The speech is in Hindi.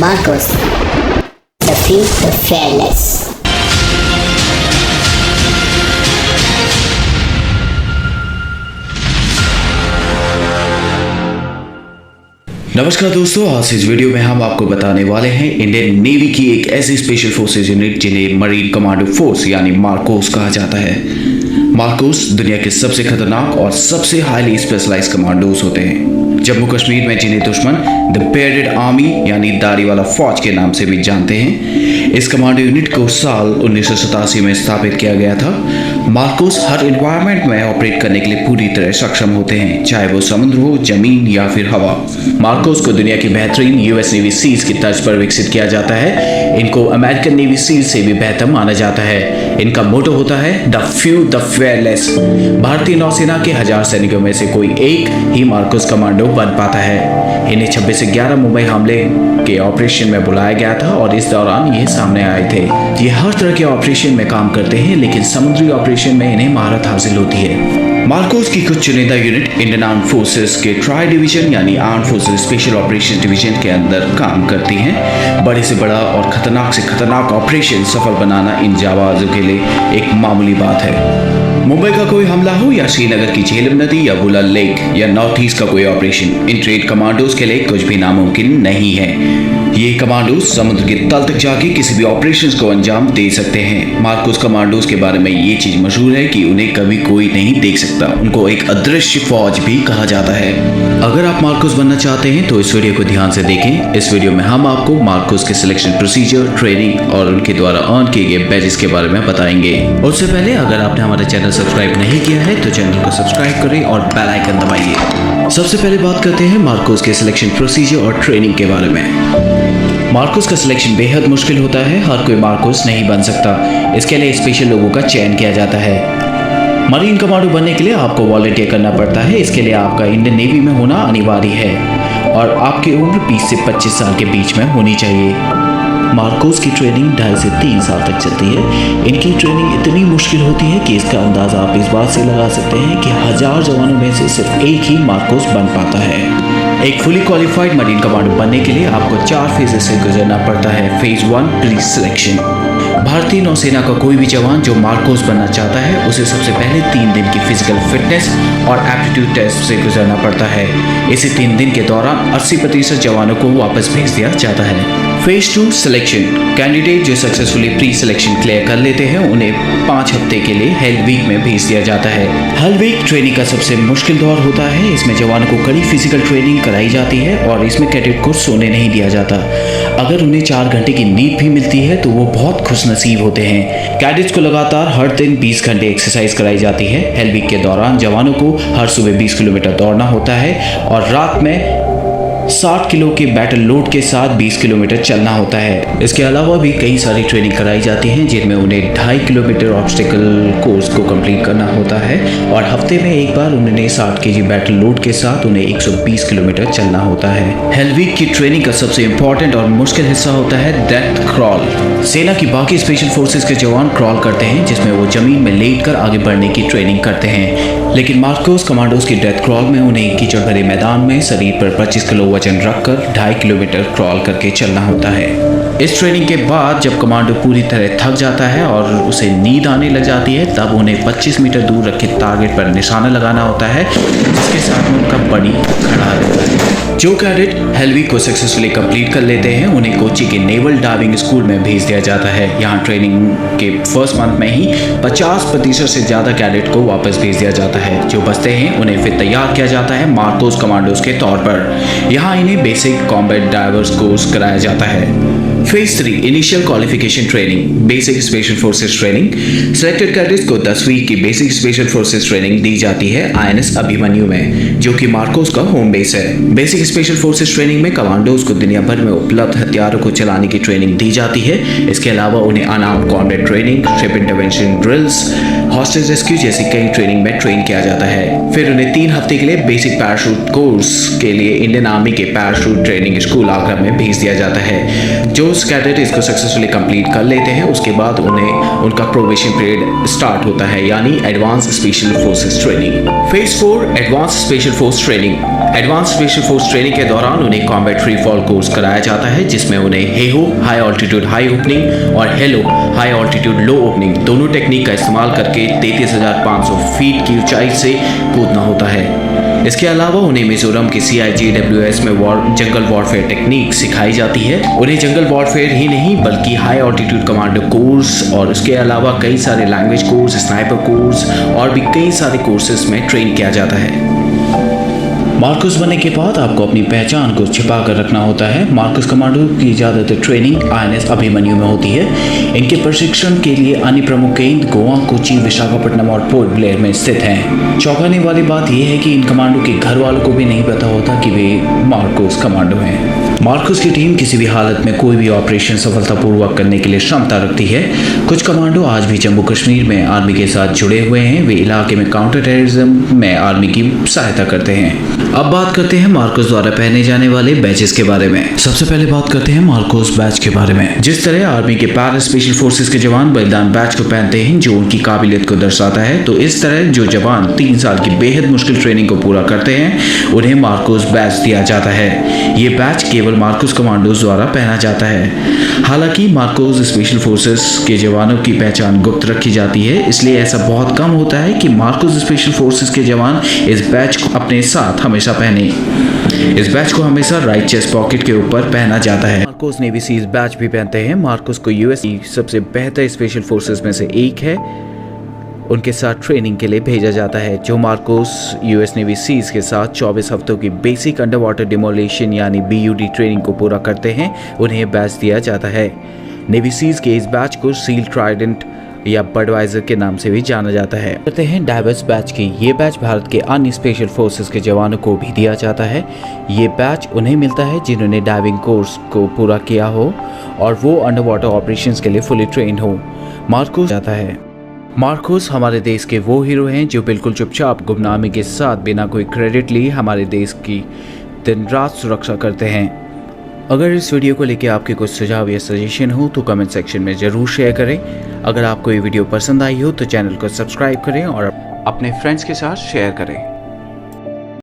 Marcos, the few, the fearless. नमस्कार दोस्तों, आज इस वीडियो में हम आपको बताने वाले हैं इंडियन नेवी की एक ऐसी स्पेशल फोर्सेज यूनिट जिन्हें मरीन कमांडो फोर्स यानी मार्कोस कहा जाता है। मार्कोस दुनिया के सबसे खतरनाक और सबसे हाईली स्पेशलाइज्ड कमांडोज होते हैं। जम्मू कश्मीर में जिन्हें दुश्मन द बेयर्डेड आर्मी यानी दाढ़ी वाला फौज के नाम से भी जानते हैं, इस कमांडो यूनिट को साल 1987 में स्थापित किया गया था। मार्कोस हर एनवायरनमेंट में ऑपरेट करने के लिए पूरी तरह सक्षम होते हैं, चाहे वो समुद्र हो, जमीन या फिर हवा। मार्कोस को दुनिया की बेहतरीन यूएस नेवी सील्स की तर्ज पर विकसित किया जाता है। इनको अमेरिकन नेवी सील्स से भी बेहतर माना जाता है। इनका मोटो होता है द फ्यू द फेयरलेस। भारतीय नौसेना के 1000 सैनिकों में से कोई एक ही मार्कोस कमांडो बन पाता है। इन्हें 26 से 11 मुंबई हमले के ऑपरेशन में बुलाया गया था और इस दौरान ये सामने आए थे। ये हर तरह के ऑपरेशन में काम करते हैं, लेकिन समुद्री ऑपरेशन में इन्हें महारत हासिल होती है। मार्कोस की कुछ चुनिंदा यूनिट इंडियन आर्म फोर्सेस के ट्राई डिवीजन यानी arm forces special operation division के अंदर काम करती हैं। बड़े से बड़ा और खतरनाक से खतरनाक ऑपरेशन सफल बनाना इन जाबाजों के लिए एक मामूली बात है। मुंबई का कोई हमला हो या श्रीनगर की झेलम नदी या बुलर लेक या नॉर्थ ईस्ट का कोई ऑपरेशन, इन ट्रेड कमांडोज के लिए कुछ भी नामुमकिन नहीं है। ये कमांडोज समुद्र के तल तक जाके किसी भी ऑपरेशंस को अंजाम दे सकते हैं। मार्कोस कमांडोज के बारे में ये चीज मशहूर है कि उन्हें कभी कोई नहीं देख सकता। उनको एक अदृश्य फौज भी कहा जाता है। अगर आप मार्कोस बनना चाहते हैं तो इस वीडियो को ध्यान से देखें। इस वीडियो में हम आपको मार्कोस के सिलेक्शन प्रोसीजर, ट्रेनिंग और उनके द्वारा अर्न किए गए बैजेस के बारे में बताएंगे। उससे पहले अगर आपने हमारा चैनल सब्सक्राइब नहीं किया है तो चैनल को सब्सक्राइब करें और बेल आइकन दबाइए। सबसे पहले बात करते हैं मार्कोस के सिलेक्शन प्रोसीजर और ट्रेनिंग के बारे में। मार्कोस का सिलेक्शन बेहद मुश्किल होता है। हर कोई मार्कोस नहीं बन सकता। इसके लिए स्पेशल लोगों का चयन किया जाता है। मरीन कमांडो बनने के लिए आपको वॉलंटियर करना पड़ता है। इसके लिए आपका इंडियन नेवी में होना अनिवार्य है और आपकी उम्र 20 से 25 साल के बीच में होनी चाहिए। मार्कोस की ट्रेनिंग 2.5 से 3 साल तक चलती है। इनकी ट्रेनिंग इतनी मुश्किल होती है कि इसका अंदाजा आप इस बात से लगा सकते हैं कि 1000 जवानों में से सिर्फ एक ही मार्कोस बन पाता है। एक फुली क्वालिफाइड मरीन कमांडो बनने के लिए आपको 4 फेजेस से गुजरना पड़ता है। Phase 1 pre selection. भारतीय नौसेना का कोई भी जवान जो मार्कोस बनना चाहता है उसे सबसे पहले 3 दिन की फिजिकल फिटनेस और एप्टीट्यूड टेस्ट से गुजरना पड़ता है। इसी 3 दिन के दौरान 80% जवानों को वापस भेज दिया जाता है। Phase 2 selection. कैंडिडेट जो सक्सेसफुली प्री सिलेक्शन क्लियर कर लेते हैं उन्हें 5 हफ्ते के लिए हेल वीक में भेज दिया जाता है। हेल वीक ट्रेनिंग का सबसे मुश्किल दौर होता है। इसमें जवानों को कड़ी फिजिकल ट्रेनिंग कराई जाती है और इसमें कैडेट को सोने नहीं दिया जाता। अगर उन्हें 4 घंटे की नींद भी मिलती है तो वो बहुत खुशनसीब होते हैं। कैडेट्स को लगातार हर दिन 20 घंटे एक्सरसाइज कराई जाती है। हेल वीक के दौरान जवानों को हर सुबह 20 किलोमीटर दौड़ना होता है और रात में 60 किलो के बैटल लोड के साथ 20 किलोमीटर चलना होता है। इसके अलावा भी कई सारी ट्रेनिंग कराई जाती हैं जिनमें उन्हें 2.5 किलोमीटर ऑब्स्टिकल कोर्स को कंप्लीट करना होता है और हफ्ते में एक बार उन्हें 60 केजी बैटल लोड के साथ उन्हें 120 किलोमीटर चलना होता है। हेल वीक की ट्रेनिंग का सबसे इंपॉर्टेंट और मुश्किल हिस्सा होता है डेथ क्रॉल। सेना की बाकी स्पेशल फोर्सेज के जवान क्रॉल करते हैं जिसमें वो जमीन में लेटकर आगे बढ़ने की ट्रेनिंग करते हैं, लेकिन मार्कोस कमांडोज की डेथ क्रॉल में उन्हें कीचड़ भरे मैदान में शरीर पर 25 किलो वजन रखकर 2.5 किलोमीटर क्रॉल करके चलना होता है। इस ट्रेनिंग के बाद जब कमांडो पूरी तरह थक जाता है और उसे नींद आने लग जाती है तब उन्हें 25 मीटर दूर रखे टारगेट पर निशाना लगाना होता है जिसके साथ में उनका बड़ी खड़ा रहता है। जो कैडेट हेल वीक को सक्सेसफुली कंप्लीट कर लेते हैं उन्हें कोची के नेवल डाइविंग स्कूल में भेज दिया जाता है। यहाँ ट्रेनिंग के फर्स्ट मंथ में ही 50% से ज़्यादा कैडेट को वापस भेज दिया जाता है। जो बचते हैं उन्हें फिर तैयार किया जाता है मार्कोस कमांडोज के तौर पर। यहाँ इन्हें बेसिक कॉम्बैट डाइवर्स कोर्स कराया जाता है। Phase 3 initial qualification training, basic special forces training. Selected cadets को 10 वीक की बेसिक स्पेशल फोर्सेस ट्रेनिंग दी जाती है INS अभिमन्यु में, जो कि मार्कोस का होम बेस है। बेसिक स्पेशल फोर्सेस ट्रेनिंग में कमांडोज को दुनिया भर में उपलब्ध हथियारों को चलाने की ट्रेनिंग दी जाती है। इसके अलावा उन्हें unarmoured combat training, ship intervention drills, hostage rescue जैसी कई ट्रेनिंग में ट्रेन किया जाता है। फिर उन्हें 3 हफ्ते के लिए बेसिक पैराशूट कोर्स के लिए इंडियन आर्मी के पैराशूट ट्रेनिंग स्कूल आगरा में भेज दिया जाता है। जो कैडेट इसको सक्सेसफुली कंप्लीट कर लेते हैं उसके बाद उन्हें उनका प्रोबेशन पीरियड स्टार्ट होता है, यानी advance special forces training. Phase 4 advance special force training. Advance special force training के दौरान उन्हें कॉम्बैट फ्री फॉल कोर्स कराया जाता है, जिसमें उन्हें Heyhoe high altitude high opening और हेलो हाई ऑल्टीट्यूड लो ओपनिंग दोनों टेक्निक का इस्तेमाल करके 33,500 फीट की ऊंचाई से कूदना होता है। इसके अलावा उन्हें मिजोरम के CIJWS में जंगल वॉरफेयर टेक्निक सिखाई जाती है। उन्हें जंगल वॉरफेयर ही नहीं बल्कि हाई ऑल्टीट्यूड कमांडो कोर्स और उसके अलावा कई सारे लैंग्वेज कोर्स, स्नाइपर कोर्स और भी कई सारे कोर्सेज में ट्रेन किया जाता है। मार्कोस बनने के बाद आपको अपनी पहचान को छिपा कर रखना होता है। मार्कोस कमांडो की ज़्यादातर ट्रेनिंग INS अभिमन्यु में होती है। इनके प्रशिक्षण के लिए अन्य प्रमुख केंद्र गोवा, कोची, विशाखापट्टनम और पोर्ट ब्लेयर में स्थित हैं। चौंकाने वाली बात यह है कि इन कमांडो के घर वालों को भी नहीं पता होता कि वे मार्कोस कमांडो हैं। मार्कोस की टीम किसी भी हालत में कोई भी ऑपरेशन सफलतापूर्वक करने के लिए क्षमता रखती है। कुछ कमांडो आज भी जम्मू कश्मीर में आर्मी के साथ जुड़े हुए हैं। वे इलाके में काउंटर टेररिज्म में आर्मी की सहायता करते हैं। अब बात करते हैं मार्कोस द्वारा पहने जाने वाले बैचेस के बारे में। सबसे पहले बात करते हैं मार्कोस बैच के बारे में। जिस तरह आर्मी के पैरा स्पेशल फोर्सेस के जवान बलिदान बैच को पहनते हैं जो उनकी काबिलियत को दर्शाता है, तो इस तरह जो जवान 3 साल की बेहद मुश्किल ट्रेनिंग को पूरा करते हैं उन्हें मार्कोस बैच दिया जाता है। ये बैच केवल मार्कोस कमांडोज द्वारा पहना जाता है। हालांकि मार्कोस स्पेशल फोर्सेस के जवानों की पहचान गुप्त रखी जाती है, इसलिए ऐसा बहुत कम होता है कि मार्कोस स्पेशल फोर्सेस के जवान इस बैच को अपने साथ हमेशा पहने। इस बैच को हमेशा राइट चेस्ट पॉकेट के ऊपर पहना जाता है। मार्कोस नेवी सीज बैच भी पहनते हैं। मार्कोस को यूएस की सबसे बेहतर स्पेशल फोर्सेस में से एक है। उनके साथ ट्रेनिंग के लिए भेजा जाता है। जो मार्कोस यूएस नेवी सीज के साथ 24 हफ्तों की बेसिक अंडर वाटर डिमोलेशन यानी BUD ट्रेनिंग को पूरा करते हैं उन्हें बैच दिया जाता है। नेवी सीज के इस बैच को सील ट्राइडेंट या बडवाइजर के नाम से भी जाना जाता है। कहते हैं डाइवर्स बैच की। ये बैच भारत के अन्य स्पेशल फोर्सेस के जवानों को भी दिया जाता है। ये बैच उन्हें मिलता है जिन्होंने डाइविंग कोर्स को पूरा किया हो और वो अंडर वाटर ऑपरेशंस के लिए फुली ट्रेन हो। मार्कोस जाता है। मार्कोस हमारे देश के वो हीरो हैं जो बिल्कुल चुपचाप गुमनामी के साथ बिना कोई क्रेडिट लिए हमारे देश की दिन रात सुरक्षा करते हैं। अगर इस वीडियो को लेकर आपके कुछ सुझाव या सजेशन हो तो कमेंट सेक्शन में ज़रूर शेयर करें। अगर आपको ये वीडियो पसंद आई हो तो चैनल को सब्सक्राइब करें और अपने फ्रेंड्स के साथ शेयर करें।